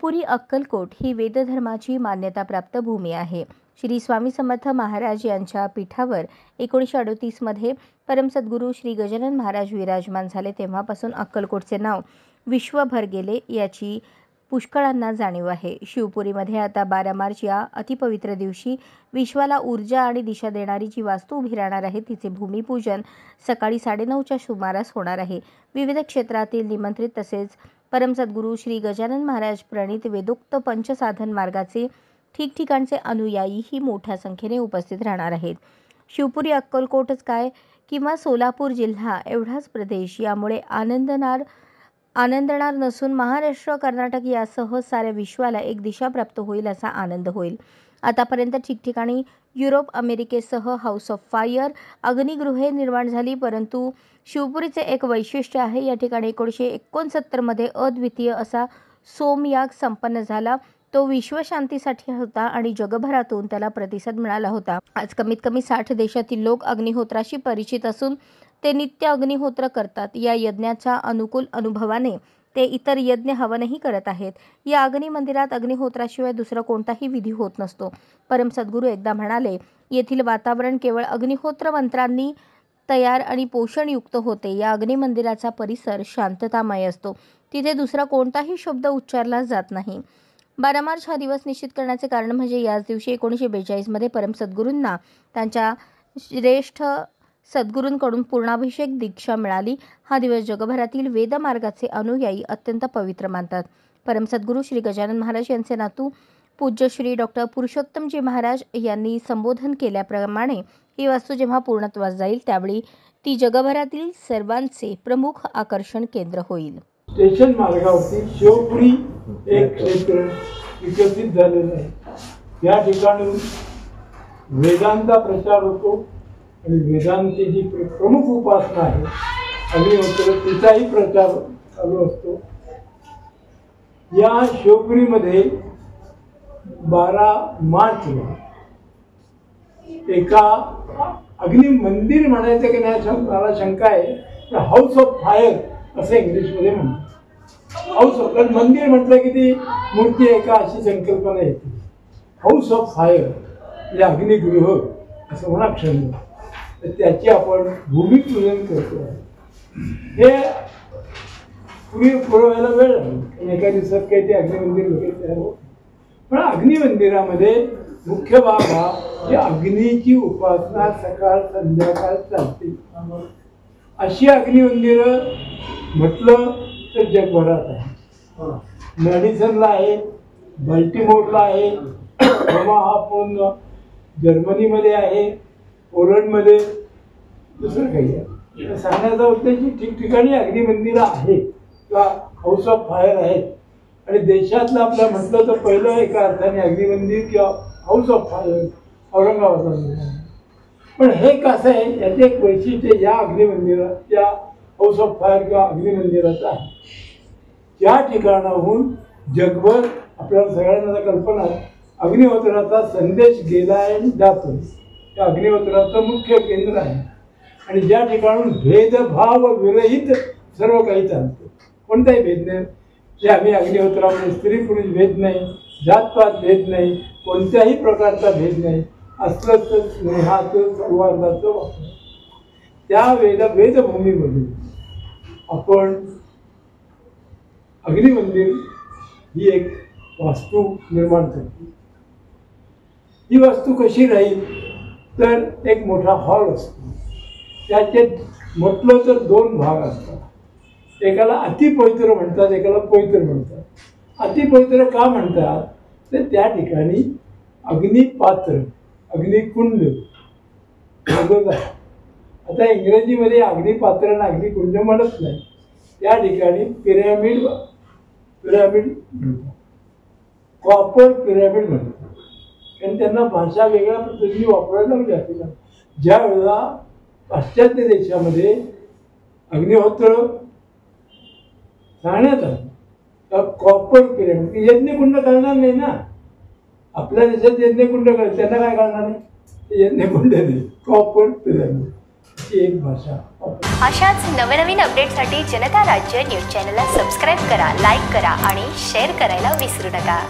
शिवपुरी अक्कलकोट ही वेदधर्माची मान्यताप्राप्त भूमी आहे. श्री स्वामी समर्थ महाराज यांच्या पीठावर 1938 मध्ये परमसद्गुरू श्री गजानन महाराज विराजमान झाले. तेव्हापासून अक्कलकोटचे नाव विश्वभर गेले याची पुष्कळांना जाणीव आहे. शिवपुरीमध्ये आता 12 मार्च या अतिपवित्र दिवशी विश्वाला ऊर्जा आणि दिशा देणारी जी वास्तू उभी राहणार आहे तिचे भूमिपूजन सकाळी 9:30च्या सुमारास होणार आहे. विविध क्षेत्रातील निमंत्रित तसेच परमसद्गुरू श्री गजानन महाराज प्रणीत वेदोक्त पंचसाधन मार्गाचे ठिकठिकाणचे अनुयायीही मोठ्या संख्येने उपस्थित राहणार आहेत. शिवपुरी अक्कलकोटच काय किंवा सोलापूर जिल्हा एवढाच प्रदेश यामुळे आनंदणार नसून महाराष्ट्र, कर्नाटक यासह साऱ्या विश्वाला एक दिशा प्राप्त होईल असा आनंद होईल. आतापर्यंत ठिकठिकाणी युरोप, अमेरिकेसह हाऊस ऑफ फायर अग्निगृहे निर्माण झाली, परंतु शिवपुरीचे एक वैशिष्ट्य आहे. या ठिकाणी 1969 मध्ये अद्वितीय असा सोमयाग संपन्न झाला. तो विश्वशांतीसाठी होता आणि जगभरातून त्याला प्रतिसाद मिळाला होता. आज कमीत कमी 60 देशातील लोक अग्निहोत्राशी परिचित असून ते नित्य अग्निहोत्र करतात. या यज्ञाच्या अनुकूल अनुभवाने ते इतर यज्ञ हवनही करत आहेत. या अग्निमंदिरात अग्निहोत्राशिवाय दुसरा कोणताही विधी होत नसतो. परमसद्गुरू एकदा म्हणाले, येथील वातावरण केवळ अग्निहोत्र मंत्रांनी तयार आणि पोषणयुक्त होते. या अग्निमंदिराचा परिसर शांततामय असतो. तिथे दुसरा कोणताही शब्द उच्चारला जात नाही. 12 मार्च हा दिवस निश्चित करण्याचे कारण म्हणजे याच दिवशी 1942 मध्ये परमसद्गुरूंना त्यांच्या श्रेष्ठ सद्गुरूंकडून पूर्णाभिषेक दीक्षा मिळाली. हा दिवस जगभरातील वेदमार्गाचे अनुयायी अत्यंत पवित्र मानतात. परमसद्गुरू श्री गजानन महाराज यांचे नातू पूज्य श्री डॉ. पुरुषोत्तमजी महाराज यांनी संबोधन केल्याप्रमाणे ही वास्तू जेव्हा पूर्णत्वास जाईल त्यावेळी ती जगभरातील सर्वांचे प्रमुख आकर्षण केंद्र होईल. स्टेशन मार्गावरती शिवपुरी एक क्षेत्र विकसित झालेलं आहे. या ठिकाणी वेदांचा प्रचार होतो आणि वेदांची जी प्रमुख उपासना आहे अग्निहोत्र तिचाही प्रचार चालू असतो. या शिवपुरीमध्ये 12 मार्चला एका अग्नि मंदिर म्हणायचं की नाही मला शंका आहे. हाऊस ऑफ फायर असं इंग्लिशमध्ये म्हणतात. हाऊस ऑफ मंदिर म्हटलं की ती मूर्ती आहे का अशी संकल्पना येते. हाऊस ऑफ फायर म्हणजे अग्निगृह असं म्हणा क्षण. तर त्याची आपण भूमिपूजन करतो. हे पुरवायला वेळ लागेल. एका दिवसात काही ते अग्निमंदिर वगैरे तयार होत. पण अग्निमंदिरामध्ये मुख्य भाग हा की अग्नीची उपासना सकाळ संध्याकाळ चालते. अशी अग्निमंदिरं म्हटलं तर जगभरात आहे. मेडिसनला आहे, बाल्टिमोरला आहे, ओमाहा जर्मनीमध्ये आहे, पोलंडमध्ये, दुसरं काही आहे. सांगण्याचा उद्देश ठिकठिकाणी अग्निमंदिरं आहेत किंवा हाऊस ऑफ फायर आहेत. आणि देशातलं आपलं म्हटलं तर पहिलं एका अर्थाने अग्निमंदिर किंवा हाऊस ऑफ फायर औरंगाबादला. पण हे कसं आहे याचे एक वैशिष्ट्य या अग्निमंदिरात या हाऊस ऑफ फायर किंवा अग्निमंदिराचं आहे. या ठिकाणाहून जगभर आपल्याला सगळ्यांना कल्पना अग्निहोत्राचा संदेश गेला आहे आणि जातो. त्या अग्निहोत्राचं मुख्य केंद्र आहे आणि ज्या ठिकाणून भेदभाव विरहित सर्व काही चालतं. कोणताही भेद नाही. जे आम्ही अग्निहोत्रामध्ये स्त्री पुरुष भेद नाही, जातपात भेद नाही, कोणत्याही प्रकारचा भेद नाही. असलं तर स्नेहाचं संवादाचं वापर. त्या वेदभूमीमध्ये आपण अग्निमंदिर ही एक वास्तू निर्माण करतो. ही वास्तू कशी राहील तर एक मोठा हॉल असतो. त्याचे म्हटलं तर 2 भाग असतात. एकाला अतिपवित्र म्हणतात, एकाला पवित्र म्हणतात. अतिपवित्र का म्हणतात तर त्या ठिकाणी अग्निपात्र, अग्निकुंड आता इंग्रजीमध्ये अग्निपात्र आणि अग्निकुंड म्हणत नाही. त्या ठिकाणी पिरॅमिड म्हणतात, कॉपर पिरॅमिड म्हणतात. कारण त्यांना भाषा वेगळ्या पद्धतीने वापरायला लागली असते. ज्या वेळेला पाश्चात्य देशामध्ये अग्निहोत्र सांगण्यात आलं तर कॉपर पिरॅमिड यज्ञकुंड करणार नाही ना. आपल्या देशात यज्ञकुंड त्यांना काय करणार नाही. यज्ञकुंड नाही, कॉपर पिरॅमिड. अशी एक भाषा वापरतो. अशाच नवनवीन अपडेटसाठी जनता राज्य न्यूज चॅनलला सबस्क्राईब करा, लाईक करा आणि शेअर करायला विसरू नका.